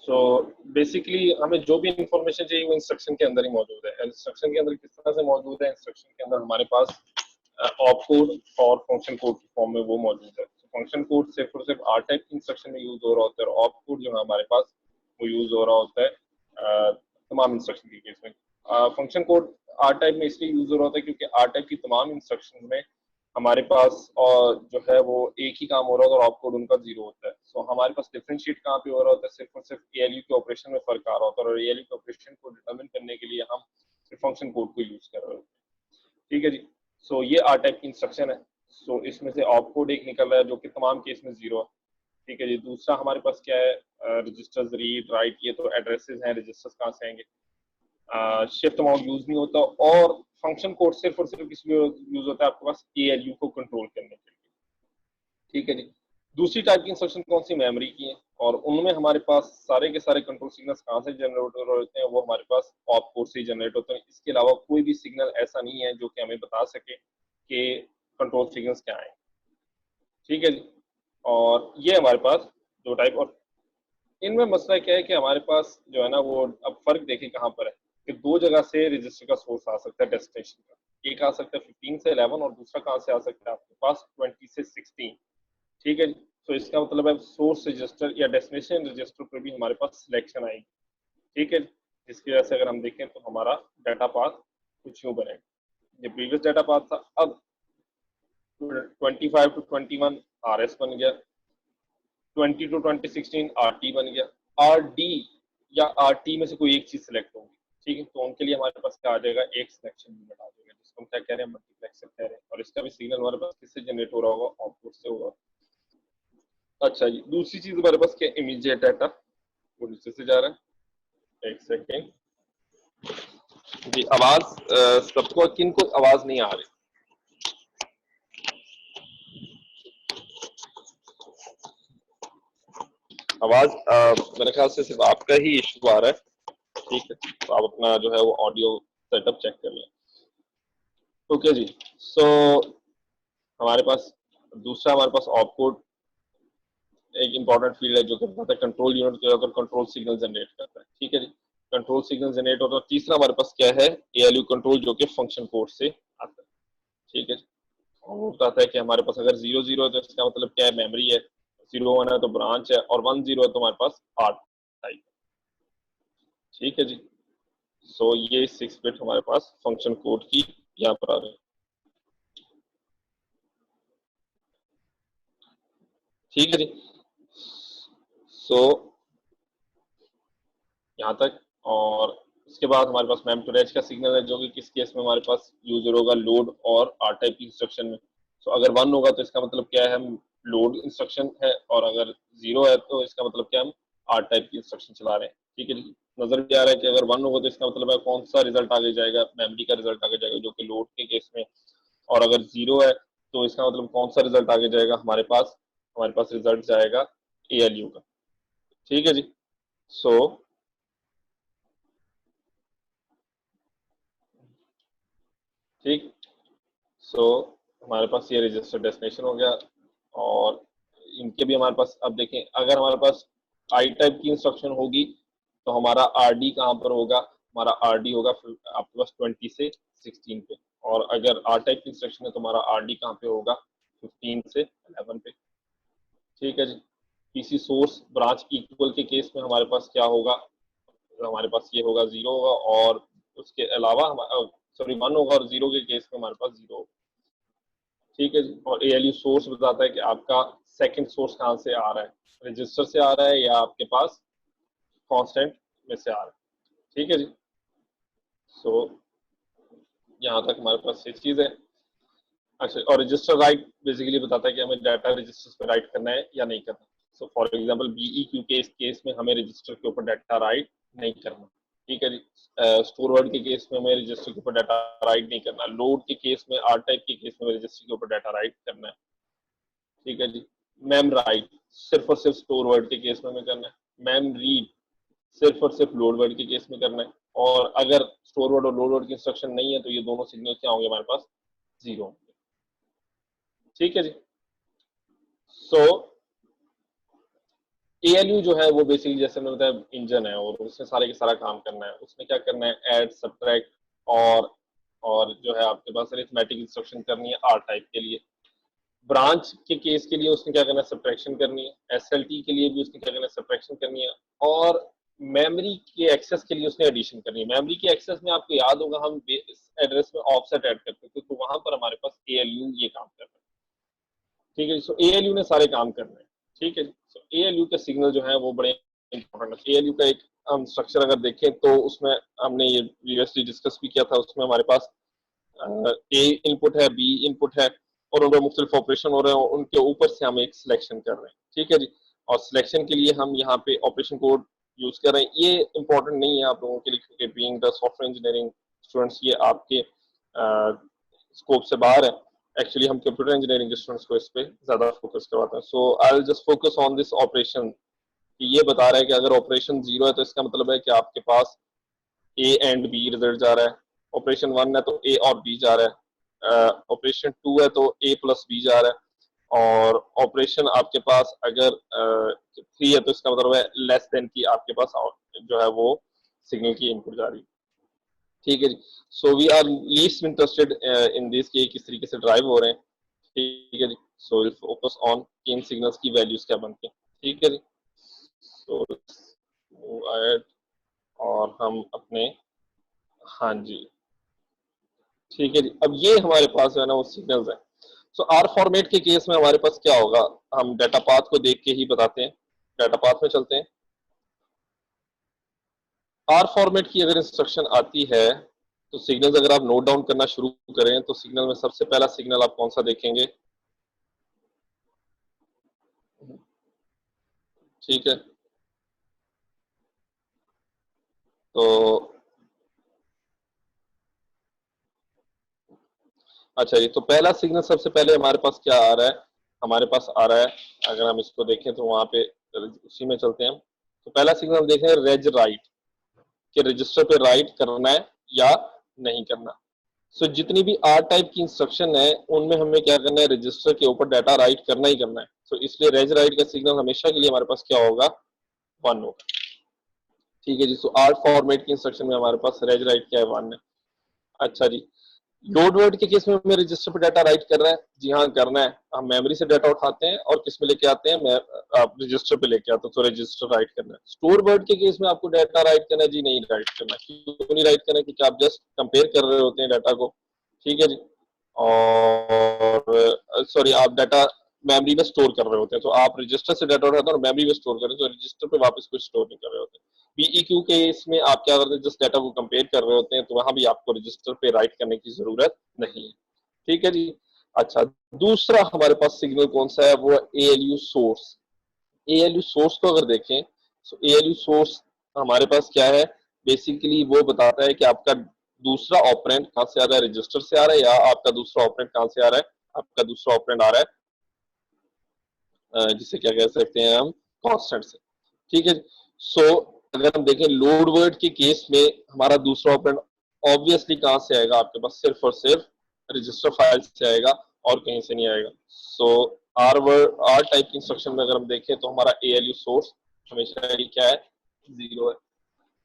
So basically हमें जो भी इंफॉर्मेशन चाहिए वो इंस्ट्रक्शन के अंदर ही मौजूद है। इंस्ट्रक्शन के अंदर किस तरह से मौजूद है, इंस्ट्रक्शन के अंदर हमारे पास ऑप कोड और फंक्शन कोड की फॉर्म में वो मौजूद है। फंक्शन कोड सिर्फ और सिर्फ आर टाइप इंस्ट्रक्शन में यूज हो रहा होता है, और ऑप कोड जो है हमारे पास वो यूज हो रहा होता है तमाम इंस्ट्रक्शन के केस में। फंक्शन कोड आर टाइप में इसलिए यूज हो रहा होता है क्योंकि आर टाइप की तमाम इंस्ट्रक्शन में हमारे पास और जो है वो एक ही काम हो रहा होता है और ऑप कोड उनका जीरो होता है। सो हमारे पास डिफरेंशिएट कहाँ पे हो रहा होता है, सिर्फ और सिर्फ एएलयू के ऑपरेशन में फर्क आ रहा होता है, और एएलयू के ऑपरेशन को डिटरमिन करने के लिए हम फंक्शन कोड को यूज कर रहे होते हैं। ठीक है जी। सो ये आर टाइप की इंस्ट्रक्शन है। सो इसमें से ऑप कोड एक निकल रहा है जो कि तमाम केस में जीरो है। ठीक है जी। दूसरा हमारे पास क्या है, रजिस्टर्स रीड राइट, ये तो एड्रेसेस हैं, रजिस्टर्स कहाँ से आएंगे। शिफ्ट अमाउंट यूज नहीं होता, और फंक्शन कोड सिर्फ और सिर्फ किस लिए यूज होता है, आपके पास एएलयू को कंट्रोल करने के लिए। ठीक है जी। दूसरी टाइप की इंस्ट्रक्शन कौन सी, मेमोरी की है, और उनमें हमारे पास सारे के सारे कंट्रोल सिग्नल्स कहाँ से जनरेट होते हैं, वो हमारे पास ऑप कोड से जनरेट होते हैं। इसके अलावा कोई भी सिग्नल ऐसा नहीं है जो कि हमें बता सके कि कंट्रोल सिग्नल्स क्या है। ठीक है जी। और ये हमारे पास दो टाइप, और इनमें मसला क्या है कि हमारे पास जो है ना वो, अब फर्क देखें कहाँ पर है कि दो जगह से रजिस्टर का सोर्स आ सकता है डेस्टिनेशन का। एक आ सकता है 15 से 11, और दूसरा कहाँ से आ सकता है आपके पास 20 से 16। ठीक है जी। तो इसका मतलब है सोर्स रजिस्टर या डेस्टिनेशन रजिस्टर पर भी हमारे पास सिलेक्शन आएगी। ठीक है, जिसकी वजह से अगर हम देखें तो हमारा डाटा पाथ कुछ यूं बनेगा। ये प्रीवियस डाटा पाथ था, अब 25 टू 21 आर एस बन गया, 20 टू 2016 आर टी बन गया। आर डी या आर टी में से कोई एक चीज सिलेक्ट होगी। ठीक है, तो उनके लिए हमारे पास क्या आ जाएगा, एक सिलेक्शन यूनिट आ जाएगा, जिसको हम क्या कह रहे हैं, मल्टीप्लेक्सर कह रहे हैं। और इसका भी सिग्नल हमारे पास किससे जनरेट हो रहा होगा, आउटपुट से होगा। अच्छा जी, दूसरी चीज हमारे पास क्या, इमीडिएट डाटा, वो नीचे से जा रहा है। एक सेकेंड जी, आवाज सबको, किन को आवाज नहीं आ रही? आवाज मेरे ख्याल से सिर्फ आपका ही इशू आ रहा है। ठीक है, तो आप अपना जो है वो ऑडियो सेटअप चेक कर लें। ओके जी। सो हमारे पास दूसरा, हमारे पास ऑप कोड एक इंपॉर्टेंट फील्ड है जो कि बताता है कंट्रोल यूनिट के अगर कंट्रोल सिग्नल जनरेट करता है। ठीक है जी, कंट्रोल सिग्नल जनरेट होता है। तीसरा हमारे पास क्या है, एएलयू कंट्रोल, जो कि फंक्शन कोड से आता है। ठीक है जी, और वो बताता है कि हमारे पास अगर 0 0 है तो इसका मतलब क्या है, मेमोरी है। 0 1 है तो ब्रांच है, और 1 0 है तो हमारे पास आर्ट टाइप। ठीक है जी। सो ये 6 बिट हमारे पास फंक्शन कोड की यहाँ पर आ रहे हैं। ठीक है जी। सो यहाँ तक, और इसके बाद हमारे पास मैम टू रेज का सिग्नल है, जो कि किस केस में हमारे पास यूजर होगा, लोड और आर टाइप की इंस्ट्रक्शन में। सो अगर 1 होगा तो इसका मतलब क्या है, हम लोड इंस्ट्रक्शन है, और अगर 0 है तो इसका मतलब क्या, हम आर टाइप की इंस्ट्रक्शन चला रहे हैं। ठीक है जी। नजर भी आ रहा है कि अगर 1 होगा तो इसका मतलब है कौन सा रिजल्ट आगे जाएगा, मेमोरी का रिजल्ट आगे जाएगा, जो कि लोड के केस में। और अगर 0 है तो इसका मतलब कौन सा रिजल्ट आगे जाएगा, हमारे पास रिजल्ट जाएगा एएलयू का। ठीक है जी। सो ठीक। सो हमारे पास ये रजिस्टर डेस्टिनेशन हो गया, और इनके भी हमारे पास, अब देखें अगर हमारे पास आई टाइप की इंस्ट्रक्शन होगी तो हमारा आर डी कहाँ पर होगा, हमारा आर डी होगा आपके पास 20 से 16 पे। और अगर आर टाइप की इंस्ट्रक्शन है तो हमारा आर डी कहाँ पे होगा, 15 से 11 पे। ठीक है जी। पीसी सोर्स ब्रांच इक्वल के केस में हमारे पास क्या होगा, हमारे पास ये होगा 0 होगा, और उसके अलावा सॉरी 1 होगा, और 0 के केस में हमारे पास 0 होगा। ठीक है जी। और एएलयू सोर्स बताता है कि आपका सेकंड सोर्स कहाँ से आ रहा है, रजिस्टर से आ रहा है या आपके पास कांस्टेंट में से आ रहा है। ठीक है जी। सो यहाँ तक हमारे पास ये चीज है। अच्छा, और रजिस्टर राइट बेसिकली बताता है कि हमें डाटा रजिस्टर पे राइट करना है या नहीं करना। सो फॉर एग्जांपल बीईक्यू के इस केस में हमें रजिस्टर के ऊपर डाटा राइट नहीं करना। ठीक है जी। स्टोर वर्ड के केस में हमें रजिस्टर के ऊपर डाटा राइट नहीं करना। लोड के केस में, आर टाइप के केस में रजिस्टर के ऊपर डाटा राइट करना है। ठीक है जी। मैम राइट सिर्फ और सिर्फ स्टोर वर्ड के केस में हमें करना है। मैम रीड सिर्फ और सिर्फ लोड वर्ड के केस में करना है। और अगर स्टोर वर्ड और लोड वर्ड की इंस्ट्रक्शन नहीं है तो ये दोनों सिग्नल क्या होंगे, हमारे पास 0 होंगे। ठीक है जी। सो ALU जो है वो बेसिकली जैसे मैंने बताया इंजन है और उसमें सारे के सारा काम करना है। उसमें क्या करना है, ऐड, सब्ट्रैक्ट और जो है आपके पास अरिथमेटिक इंस्ट्रक्शन करनी है आर टाइप के लिए। ब्रांच के केस के लिए उसने क्या करना है, सब्ट्रैक्शन करनी है। SLT के लिए भी उसने क्या करना है, सब्ट्रैक्शन करनी है। और मेमोरी के एक्सेस के लिए उसने एडिशन करनी है। मेमोरी के एक्सेस में आपको याद होगा हम एड्रेस में ऑफसेट ऐड करते थे, तो वहां पर हमारे पास ALU ये काम कर रहा है। ठीक है, सो ALU ने सारे काम करने हैं। ठीक है, सो ALU के सिग्नल जो है वो बड़े इंपॉर्टेंट है। ALU का एक हम स्ट्रक्चर अगर देखें तो उसमें हमने ये प्रीवियसली डिस्कस भी किया था। उसमें हमारे पास A इनपुट है, B इनपुट है और उनमें मुख्तलिफ ऑपरेशन हो रहे हैं, उनके ऊपर से हम एक सिलेक्शन कर रहे हैं। ठीक है जी, और सिलेक्शन के लिए हम यहाँ पे ऑपरेशन कोड यूज कर रहे हैं। ये इंपॉर्टेंट नहीं है आप लोगों के लिए, क्योंकि being the software engineering students ये आपके स्कोप से बाहर है। एक्चुअली हम कंप्यूटर इंजीनियरिंग के स्टूडेंट्स को इस पे ज्यादा फोकस करवाते हैं। So I will just focus on this operation, कि ये बता रहा है कि अगर ऑपरेशन 0 है तो इसका मतलब है कि आपके पास A एंड B रिजल्ट जा रहा है। ऑपरेशन 1 है तो A और B जा रहा है। ऑपरेशन 2 है तो A प्लस B जा रहा है। और ऑपरेशन आपके पास अगर 3 है तो इसका मतलब है लेस देन की आपके पास जो है वो सिग्नल की इनपुट जा रही है। ठीक है जी, so we are least interested in this कि किस तरीके से ड्राइव हो रहे हैं। ठीक है जी, सो विल फोकस ऑन इन सिग्नल्स की वैल्यूज क्या बनती है। ठीक है जी, सो ऐड और हम अपने, हाँ जी, ठीक है जी, अब ये हमारे पास जो है ना वो सिग्नल्स है। सो आर फॉर्मेट के केस में हमारे पास क्या होगा, हम डाटा पाथ को देख के ही बताते हैं। डाटा पाथ में चलते हैं। आर फॉर्मेट की अगर इंस्ट्रक्शन आती है तो सिग्नल्स अगर आप नोट डाउन करना शुरू करें तो सिग्नल में सबसे पहला सिग्नल आप कौन सा देखेंगे। ठीक है, तो अच्छा जी, तो पहला सिग्नल सबसे पहले हमारे पास क्या आ रहा है, हमारे पास आ रहा है, अगर हम इसको देखें तो वहां पे उसी में चलते हैं हम। तो पहला सिग्नल हम देखें रेज राइट, कि रजिस्टर पे राइट करना है या नहीं करना। सो जितनी भी आर टाइप की इंस्ट्रक्शन है उनमें हमें क्या करना है, रजिस्टर के ऊपर डाटा राइट करना ही करना है। सो इसलिए रेज राइट का सिग्नल हमेशा के लिए हमारे पास क्या होगा, 1 होगा। ठीक है जी, सो आर फॉर्मेट की इंस्ट्रक्शन में हमारे पास रेज राइट क्या है, 1 है। अच्छा जी, लोड वर्ड के केस में हमें रजिस्टर पे डाटा राइट करना है। जी हाँ, करना है। हम मेमोरी से डाटा उठाते हैं और किस में लेके आते हैं, आप रजिस्टर पे लेके आते हैं, तो रजिस्टर राइट करना है। स्टोर वर्ड के केस में आपको डाटा राइट करना है, जी नहीं राइट करना। क्यों नहीं राइट करना, क्योंकि आप जस्ट कंपेयर कर रहे होते हैं डाटा को। ठीक है जी, और सॉरी, आप डाटा मेमोरी में स्टोर कर रहे होते हैं, तो आप रजिस्टर से डाटा उठाते हैं और मेमोरी में स्टोर कर रहे हैं, तो रजिस्टर पे वापस कुछ स्टोर नहीं कर रहे होते। BEQ के इसमें आप क्या करते हैं, जस्ट डाटा को कंपेयर कर रहे होते हैं, तो वहां भी आपको रजिस्टर पे राइट करने की जरूरत नहीं है। ठीक है जी, अच्छा, दूसरा हमारे पास सिग्नल कौन सा है, वो है ALU सोर्स। ALU सोर्स को अगर देखें तो ALU सोर्स हमारे पास क्या है, बेसिकली वो बताता है कि आपका दूसरा ऑपरेंड कहाँ से आ रहा है, रजिस्टर से आ रहा है, या आपका दूसरा ऑपरेंड कहाँ से आ रहा है, आपका दूसरा ऑपरेंड आ रहा है जिसे क्या कह सकते हैं हम, कांस्टेंट से। ठीक है, सो अगर हम देखें लोड वर्ड के केस में हमारा दूसरा ऑपरेंड ऑब्वियसली कहां से आएगा, आपके पास सिर्फ और सिर्फ रजिस्टर फाइल से आएगा और कहीं से नहीं आएगा। सो आर वर्ड, आर टाइप की इंस्ट्रक्शन में अगर हम देखें तो हमारा ALU सोर्स हमेशा ही क्या है, 0 है।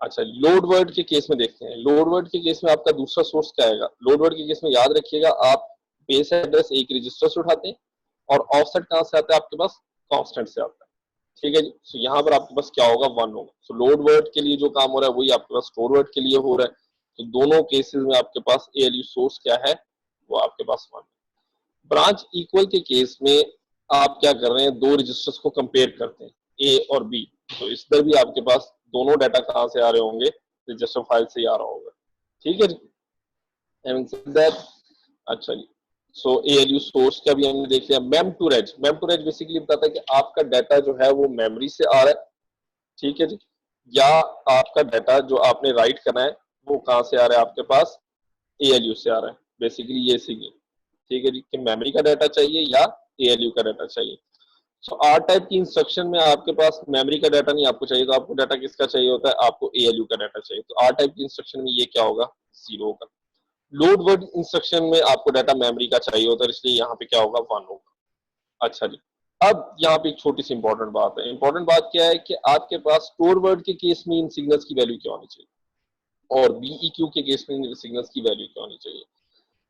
अच्छा, लोड वर्ड के केस में देखते हैं। लोड वर्ड के केस में आपका दूसरा सोर्स क्या आएगा, लोड वर्ड के केस में याद रखिएगा, आप बेस एड्रेस एक रजिस्टर से उठाते हैं और ऑफसेट कहां से आता है, आपके पास कांस्टेंट से आता है। ठीक है जी, तो यहाँ पर आपके पास क्या होगा, 1 होगा। सो लोड वर्ड के लिए जो काम हो रहा है वही आपके पास स्टोर वर्ड के लिए हो रहा है। तो दोनों केसेस में आपके पास ALU सोर्स क्या है, वो आपके पास 1 है। ब्रांच इक्वल के केस में आप क्या कर रहे हैं, दो रजिस्टर्स को कंपेयर करते हैं, A और B। तो इस पर भी आपके पास दोनों डाटा कहाँ से आ रहे होंगे, रजिस्टर फाइल से ही आ रहा होगा। ठीक है जी, अच्छा जी, सो ALU सोर्स का भी हमने देख लिया। मेम टू रेज, मेम टू रेज बेसिकली बताता है कि आपका डाटा जो है वो मेमोरी से आ रहा है, ठीक है जी, या आपका डाटा जो आपने राइट करना है वो कहां से आ रहा है, आपके पास ALU से आ रहा है। बेसिकली ये सिग्नल, ठीक है जी, कि मेमोरी का डाटा चाहिए या ALU का डाटा चाहिए। सो आर टाइप की इंस्ट्रक्शन में आपके पास मेमोरी का डाटा नहीं आपको चाहिए, तो आपको डाटा किसका चाहिए होता है, आपको ALU का डाटा चाहिए। तो आर टाइप की इंस्ट्रक्शन में ये क्या होगा, 0 होगा। लोड वर्ड इंस्ट्रक्शन में आपको डाटा मेमोरी का चाहिए होता है, इसलिए यहाँ पे क्या होगा, 1 होगा। अच्छा जी, अब यहाँ पे एक छोटी सी इंपॉर्टेंट बात है। इंपॉर्टेंट बात क्या है कि आपके पास स्टोर वर्ड के केस में इन सिग्नल्स की वैल्यू क्या होनी चाहिए और बीईक्यू के केस में इन सिग्नल्स की वैल्यू क्या होनी चाहिए।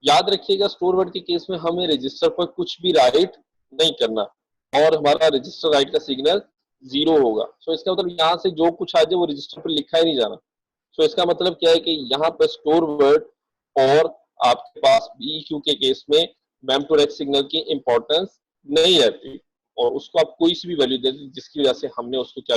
याद रखिएगा, स्टोर वर्ड के केस में हमें रजिस्टर पर कुछ भी राइट नहीं करना और हमारा रजिस्टर राइट का सिग्नल 0 होगा। सो इसका मतलब यहाँ से जो कुछ आ जाए वो रजिस्टर पर लिखा ही नहीं जाना। सो इसका मतलब क्या है कि यहाँ पर स्टोर वर्ड और आपके पास बीईक्यू के केस में मैम टू रेक्स सिग्नल की इंपॉर्टेंस नहीं रहती और उसको आप कोई सी भी वैल्यू दे दें जिसकी वजह से हमने उसको क्या